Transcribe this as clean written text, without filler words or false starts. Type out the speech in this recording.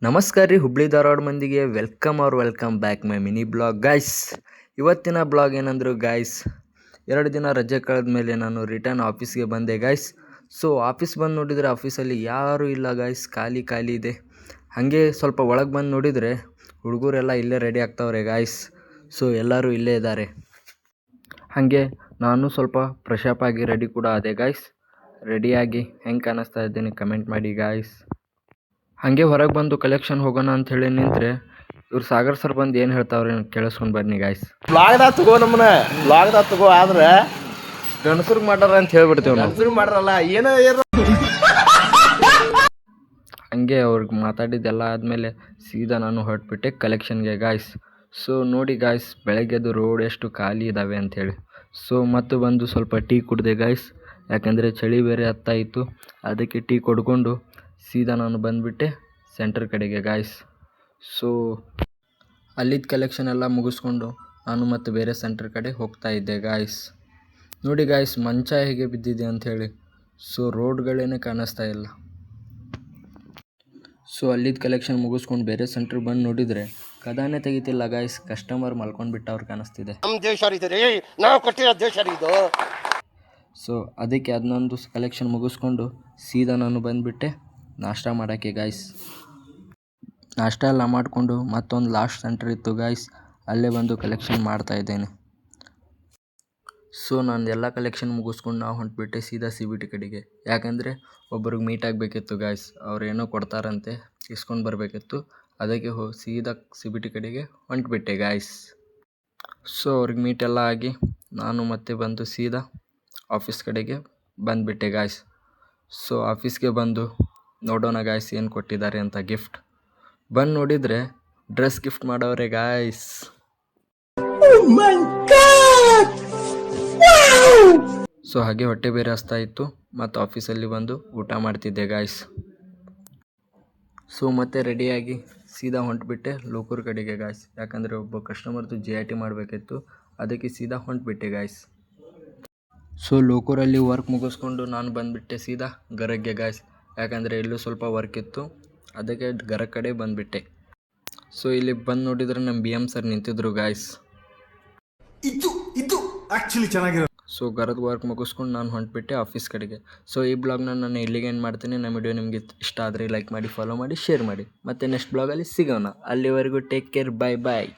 ನಮಸ್ಕಾರ ರೀ ಹುಬ್ಳಿ ಧಾರವಾಡ ಮಂದಿಗೆ welcome back my mini blog guys. ಇವತ್ತಿನ ಬ್ಲಾಗ್ ಏನಂದ್ರು ಗೈಸ್, 2 ದಿನ ರಜೆ ಕಳೆದ ಮೇಲೆ ನಾನು ರಿಟರ್ನ್ ಆಫೀಸ್ಗೆ ಬಂದೆ ಗೈಸ್. ಸೊ ಆಫೀಸ್ ಬಂದು ನೋಡಿದರೆ ಆಫೀಸಲ್ಲಿ ಯಾರೂ ಇಲ್ಲ ಗೈಸ್, ಖಾಲಿ ಇದೆ. ಹಾಗೆ ಸ್ವಲ್ಪ ಒಳಗೆ ಬಂದು ನೋಡಿದರೆ ಹುಡುಗರೆಲ್ಲ ಇಲ್ಲೇ ರೆಡಿ ಆಗ್ತಾವ್ರೆ ಗೈಸ್. ಸೊ ಎಲ್ಲರೂ ಇಲ್ಲೇ ಇದ್ದಾರೆ. ಹಾಗೆ ನಾನು ಸ್ವಲ್ಪ ಫ್ರೆಶ್ ಅಪ್ ಆಗಿ ರೆಡಿ ಕೂಡ ಆದೆ ಗೈಸ್. ರೆಡಿಯಾಗಿ ಹೆಂಗೆ ಕಾಣಿಸ್ತಾ ಇದ್ದೀನಿ ಕಮೆಂಟ್ ಮಾಡಿ ಗೈಸ್. ಹಾಗೆ ಹೊರಗೆ ಬಂದು ಕಲೆಕ್ಷನ್ ಹೋಗೋಣ ಅಂತ ಹೇಳಿ ನಿಂತ್ರೆ ಇವ್ರು ಸಾಗರ್ ಸರ್ ಬಂದು ಏನು ಹೇಳ್ತಾವ್ರೆ ಕೇಳಿಸ್ಕೊಂಡು ಬನ್ನಿ ಗಾಯ್ಸ್. ಬ್ಲಾಗ್ದಾಗ ತಗೋ ನಮ್ಮನ್ನ ಬ್ಲಾಗ್ದಾಗ ತಗೋ, ಆದ್ರೆ ಗಣಸರಿಗೆ ಮಾಡ್ಯಾರ ಅಂತ ಹೇಳ್ಬಿಡ್ತೇವೆ ನಾವು. ಗಣಸರು ಮಾಡ್ರಲ್ಲ ಏನೋ ಹಂಗೆ ಅವ್ರಿಗೆ ಮಾತಾಡಿದ್ದೆಲ್ಲ ಆದಮೇಲೆ ಸೀದಾ ನಾನು ಹೊರಟ್ಬಿಟ್ಟೆ ಕಲೆಕ್ಷನ್ಗೆ ಗಾಯ್ಸ್. ಸೊ ನೋಡಿ ಗಾಯ್ಸ್, ಬೆಳಗ್ಗೆದು ರೋಡ್ ಎಷ್ಟು ಖಾಲಿ ಇದ್ದಾವೆ ಅಂಥೇಳಿ. ಸೊ ಮತ್ತು ಬಂದು ಸ್ವಲ್ಪ ಟೀ ಕುಡಿದೆ ಗಾಯ್ಸ್, ಯಾಕಂದರೆ ಚಳಿ ಬೇರೆ ಹತ್ತಾಯಿತು. ಅದಕ್ಕೆ ಟೀ ಕೊಡ್ಕೊಂಡು ಸೀದಾ ನಾನು ಬಂದುಬಿಟ್ಟೆ ಸೆಂಟರ್ ಕಡೆಗೆ ಗಾಯ್ಸ್. ಸೊ ಅಲ್ಲಿದ್ದ ಕಲೆಕ್ಷನ್ ಎಲ್ಲ ಮುಗಿಸ್ಕೊಂಡು ನಾನು ಮತ್ತು ಬೇರೆ ಸೆಂಟರ್ ಕಡೆ ಹೋಗ್ತಾ ಇದ್ದೆ ಗಾಯ್ಸ್. ನೋಡಿ ಗಾಯ್ಸ್, ಮಂಚ ಹೇಗೆ ಬಿದ್ದಿದೆ ಅಂಥೇಳಿ. ಸೊ ರೋಡ್ಗಳೇನೆ ಕಾಣಿಸ್ತಾ ಇಲ್ಲ. ಸೊ ಅಲ್ಲಿದ್ದ ಕಲೆಕ್ಷನ್ ಮುಗಿಸ್ಕೊಂಡು ಬೇರೆ ಸೆಂಟ್ರಿಗೆ ಬಂದು ನೋಡಿದರೆ ಕದಾನೆ ತೆಗಿತಿಲ್ಲ ಗಾಯ್ಸ್, ಕಸ್ಟಮರ್ ಮಲ್ಕೊಂಡು ಬಿಟ್ಟವ್ರು ಕಾಣಿಸ್ತಿದೆ. ಸೊ ಅದಕ್ಕೆ ಅದನ್ನೊಂದು ಕಲೆಕ್ಷನ್ ಮುಗಿಸ್ಕೊಂಡು ಸೀದಾ ನಾನು ಬಂದುಬಿಟ್ಟೆ ನಾಷ್ಟ ಮಾಡೋಕ್ಕೆ ಗಾಯ್ಸ್. ನಾಷ್ಟ ಎಲ್ಲ ಮಾಡಿಕೊಂಡು ಮತ್ತೊಂದು ಲಾಸ್ಟ್ ಸೆಂಟರ್ ಇತ್ತು ಗಾಯ್ಸ್, ಅಲ್ಲೇ ಬಂದು ಕಲೆಕ್ಷನ್ ಮಾಡ್ತಾ ಇದ್ದೇನೆ. ಸೊ ನಾನು ಎಲ್ಲ ಕಲೆಕ್ಷನ್ ಮುಗಿಸ್ಕೊಂಡು ನಾವು ಹೊಂಟ್ಬಿಟ್ಟೆ ಸೀದಾ CBT ಕಡೆಗೆ. ಯಾಕಂದರೆ ಒಬ್ಬರಿಗೆ ಮೀಟ್ ಆಗಬೇಕಿತ್ತು ಗಾಯ್ಸ್, ಅವ್ರು ಏನೋ ಕೊಡ್ತಾರಂತೆ, ಇಸ್ಕೊಂಡು ಬರಬೇಕಿತ್ತು. ಅದಕ್ಕೆ ಸೀದಾ CBT ಕಡೆಗೆ ಹೊಂಟ್ಬಿಟ್ಟೆ ಗಾಯ್ಸ್. ಸೊ ಅವ್ರಿಗೆ ಮೀಟ್ ಎಲ್ಲ ಆಗಿ ನಾನು ಮತ್ತೆ ಬಂದು ಸೀದಾ ಆಫೀಸ್ ಕಡೆಗೆ ಬಂದುಬಿಟ್ಟೆ ಗಾಯ್ಸ್. ಸೊ ಆಫೀಸ್ಗೆ ಬಂದು ನೋಡೋಣ ಗಾಯ್ಸ್ ಏನು ಕೊಟ್ಟಿದ್ದಾರೆ ಅಂತ ಗಿಫ್ಟ್. ಬಂದು ನೋಡಿದರೆ ಡ್ರೆಸ್ ಗಿಫ್ಟ್ ಮಾಡೋರೆ ಗಾಯ್ಸ್. ಸೊ ಹಾಗೆ ಹೊಟ್ಟೆ ಬೇರೆ ಹಸ್ತಾ ಇತ್ತು ಮತ್ತು ಆಫೀಸಲ್ಲಿ ಬಂದು ಊಟ ಮಾಡ್ತಿದ್ದೆ ಗಾಯ್ಸ್. ಸೊ ಮತ್ತೆ ರೆಡಿಯಾಗಿ ಸೀದಾ ಹೊಂಟ್ಬಿಟ್ಟೆ ಲೋಕೂರ್ ಕಡೆಗೆ ಗಾಯ್ಸ್, ಯಾಕಂದರೆ ಒಬ್ಬ ಕಸ್ಟಮರ್ದು JIT ಮಾಡಬೇಕಿತ್ತು. ಅದಕ್ಕೆ ಸೀದಾ ಹೊಂಟ್ಬಿಟ್ಟೆ ಗಾಯ್ಸ್. ಸೊ ಲೋಕೂರಲ್ಲಿ ವರ್ಕ್ ಮುಗಿಸ್ಕೊಂಡು ನಾನು ಬಂದುಬಿಟ್ಟೆ ಸೀದಾ ಗರಗ್ಗೆ ಗಾಯ್ಸ್, ಯಾಕಂದರೆ ಇಲ್ಲೂ ಸ್ವಲ್ಪ ವರ್ಕ್ ಇತ್ತು. ಅದಕ್ಕೆ ಗರ ಕಡೆ ಬಂದುಬಿಟ್ಟೆ. ಸೊ ಇಲ್ಲಿ ಬಂದು ನೋಡಿದರೆ ನಮ್ಮ BM ಸರ್ ನಿಂತಿದ್ರು ಗಾಯ್ಸ್. ಇದು ಆ್ಯಕ್ಚುಲಿ ಚೆನ್ನಾಗಿರೋ. ಸೊ ಗರದ ವರ್ಕ್ ಮುಗಿಸ್ಕೊಂಡು ನಾನು ಹೊಂಟ್ಬಿಟ್ಟೆ ಆಫೀಸ್ ಕಡೆಗೆ. ಸೊ ಈ ಬ್ಲಾಗ್ನ ನಾನು ಇಲ್ಲಿಗೆ ಏನು ಮಾಡ್ತೀನಿ. ನಮ್ಮ ವಿಡಿಯೋ ನಿಮಗೆ ಇಷ್ಟ ಆದರೆ ಲೈಕ್ ಮಾಡಿ, ಫಾಲೋ ಮಾಡಿ, ಶೇರ್ ಮಾಡಿ. ಮತ್ತು ನೆಕ್ಸ್ಟ್ ಬ್ಲಾಗಲ್ಲಿ ಸಿಗೋಣ. ಅಲ್ಲಿವರೆಗೂ ಟೇಕ್ ಕೇರ್, ಬಾಯ್.